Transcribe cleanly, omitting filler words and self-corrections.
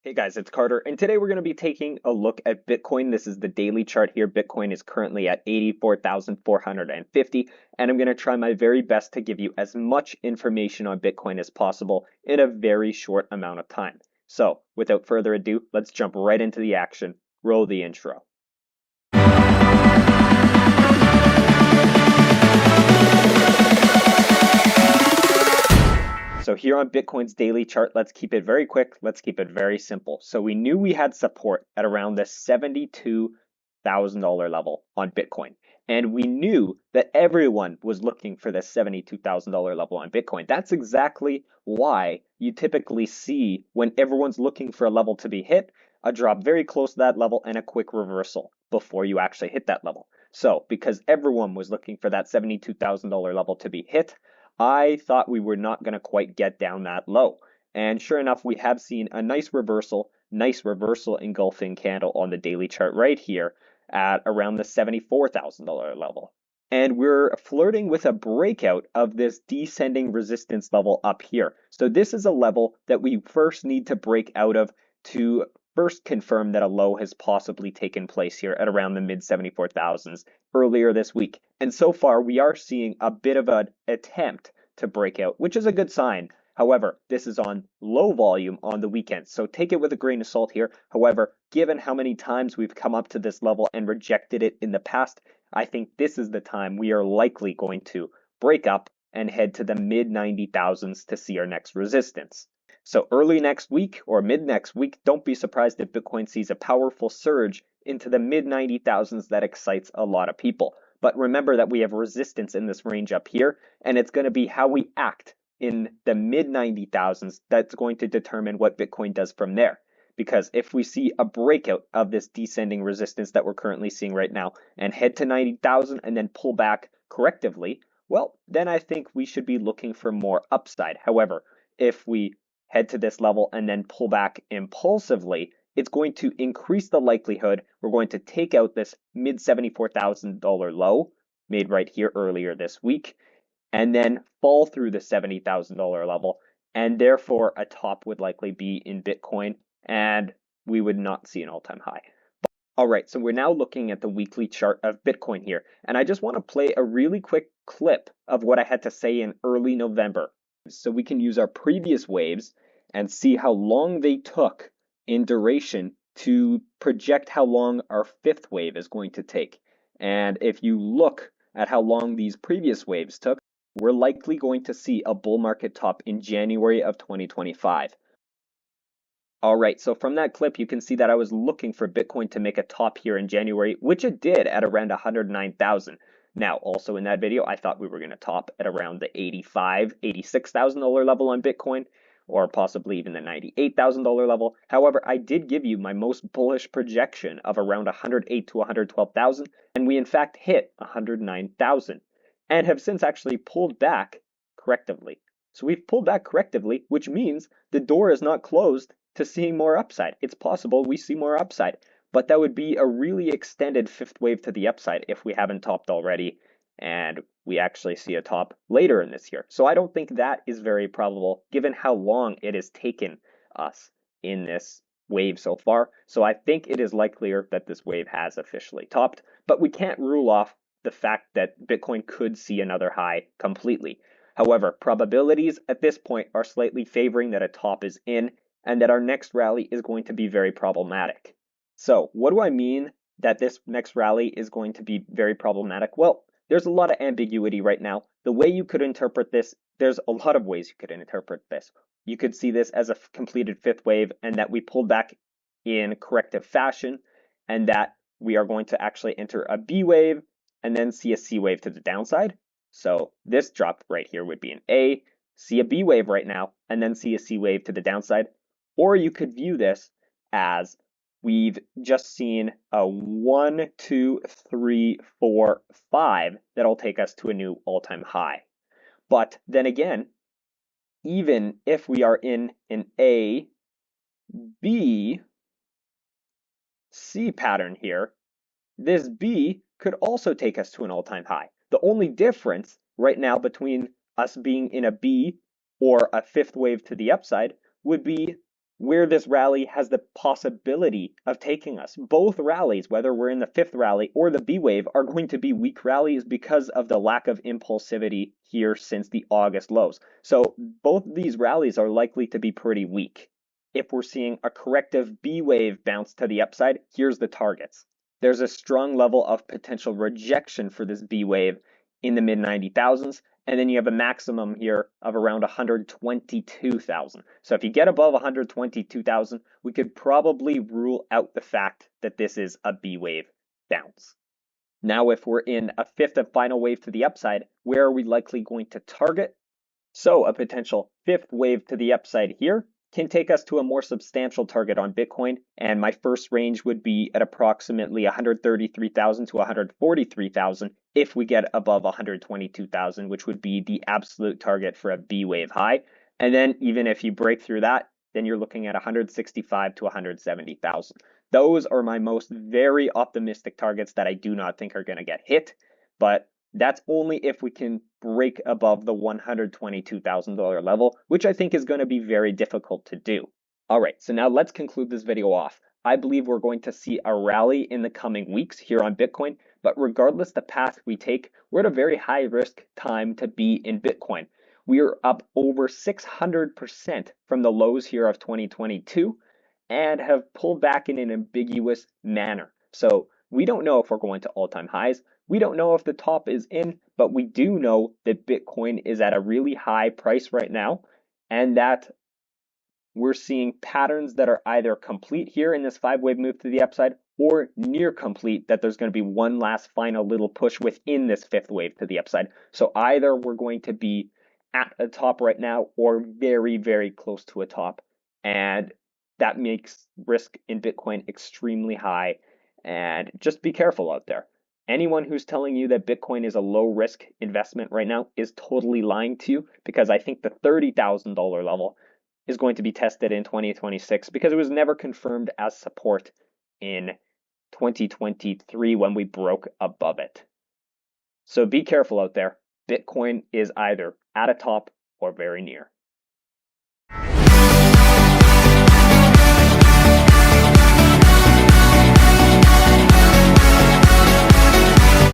Hey guys, it's Carter, and today we're going to be taking a look at Bitcoin. This is the daily chart here. Bitcoin is currently at 84,450, and I'm going to try my very best to give you as much information on Bitcoin as possible in a very short amount of time. So, without further ado, let's jump right into the action. Roll the intro. So here on Bitcoin's daily chart, let's keep it very quick. Let's keep it very simple. So we knew we had support at around the $72,000 level on Bitcoin. And we knew that everyone was looking for the $72,000 level on Bitcoin. That's exactly why you typically see when everyone's looking for a level to be hit, a drop very close to that level and a quick reversal before you actually hit that level. So because everyone was looking for that $72,000 level to be hit, I thought we were not going to quite get down that low. And sure enough, we have seen a nice reversal engulfing candle on the daily chart right here at around the $74,000 level. And we're flirting with a breakout of this descending resistance level up here. So this is a level that we first need to break out of to first confirm that a low has possibly taken place here at around the mid 74,000s earlier this week. And so far, we are seeing a bit of an attempt to break out, which is a good sign. However, this is on low volume on the weekend, so take it with a grain of salt here. However, given how many times we've come up to this level and rejected it in the past, I think this is the time we are likely going to break up and head to the mid 90,000s to see our next resistance. So early next week or mid next week, don't be surprised if Bitcoin sees a powerful surge into the mid 90,000s that excites a lot of people. But remember that we have resistance in this range up here, and it's going to be how we act in the mid 90,000s that's going to determine what Bitcoin does from there. Because if we see a breakout of this descending resistance that we're currently seeing right now and head to 90,000 and then pull back correctively, well, then I think we should be looking for more upside. However, if we head to this level and then pull back impulsively, it's going to increase the likelihood we're going to take out this mid $74,000 low made right here earlier this week and then fall through the $70,000 level. And therefore, a top would likely be in Bitcoin and we would not see an all-time high. All right, so we're now looking at the weekly chart of Bitcoin here. And I just want to play a really quick clip of what I had to say in early November. So we can use our previous waves and see how long they took in duration to project how long our fifth wave is going to take. And if you look at how long these previous waves took, we're likely going to see a bull market top in January of 2025. All right, so from that clip, you can see that I was looking for Bitcoin to make a top here in January, which it did at around 109,000. Now, also in that video, I thought we were going to top at around the $86,000 level on Bitcoin, or possibly even the $98,000 level. However, I did give you my most bullish projection of around 108 to 112,000, and we in fact hit 109,000, and have since actually pulled back correctively. So we've pulled back correctively, which means the door is not closed to seeing more upside. It's possible we see more upside, but that would be a really extended fifth wave to the upside if we haven't topped already and we actually see a top later in this year. So I don't think that is very probable given how long it has taken us in this wave so far. So I think it is likelier that this wave has officially topped, but we can't rule off the fact that Bitcoin could see another high completely. However, probabilities at this point are slightly favoring that a top is in and that our next rally is going to be very problematic. So what do I mean that this next rally is going to be very problematic? Well, there's a lot of ambiguity right now. The way you could interpret this, there's a lot of ways you could interpret this. You could see this as a completed fifth wave and that we pulled back in corrective fashion and that we are going to actually enter a B wave and then see a C wave to the downside. So this drop right here would be an A, see a B wave right now, and then see a C wave to the downside. Or you could view this as we've just seen a 1, 2, 3, 4, 5 that'll take us to a new all-time high. But then again, even if we are in an A, B, C pattern here, this B could also take us to an all-time high. The only difference right now between us being in a B or a fifth wave to the upside would be where this rally has the possibility of taking us. Both rallies, whether we're in the fifth rally or the B wave, are going to be weak rallies because of the lack of impulsivity here since the August lows. So both these rallies are likely to be pretty weak. If we're seeing a corrective B wave bounce to the upside, here's the targets. There's a strong level of potential rejection for this B wave in the mid 90,000s. And then you have a maximum here of around 122,000. So if you get above 122,000, we could probably rule out the fact that this is a B wave bounce. Now, if we're in a fifth and final wave to the upside, where are we likely going to target? So a potential fifth wave to the upside here can take us to a more substantial target on Bitcoin. And my first range would be at approximately 133,000 to 143,000 if we get above 122,000, which would be the absolute target for a B wave high. And then even if you break through that, then you're looking at 165 to 170,000. Those are my most very optimistic targets that I do not think are going to get hit, but that's only if we can break above the $122,000 level, which I think is going to be very difficult to do. All right, so now let's conclude this video off. I believe we're going to see a rally in the coming weeks here on Bitcoin, but regardless the path we take, we're at a very high risk time to be in Bitcoin. We are up over 600% from the lows here of 2022 and have pulled back in an ambiguous manner. So we don't know if we're going to all-time highs. We don't know if the top is in, but we do know that Bitcoin is at a really high price right now, and that we're seeing patterns that are either complete here in this five-wave move to the upside or near complete, that there's going to be one last final little push within this fifth wave to the upside. So either we're going to be at a top right now or very, very close to a top. And that makes risk in Bitcoin extremely high. And just be careful out there. Anyone who's telling you that Bitcoin is a low risk investment right now is totally lying to you, because I think the $30,000 level is going to be tested in 2026 because it was never confirmed as support in 2023 when we broke above it. So be careful out there. Bitcoin is either at a top or very near.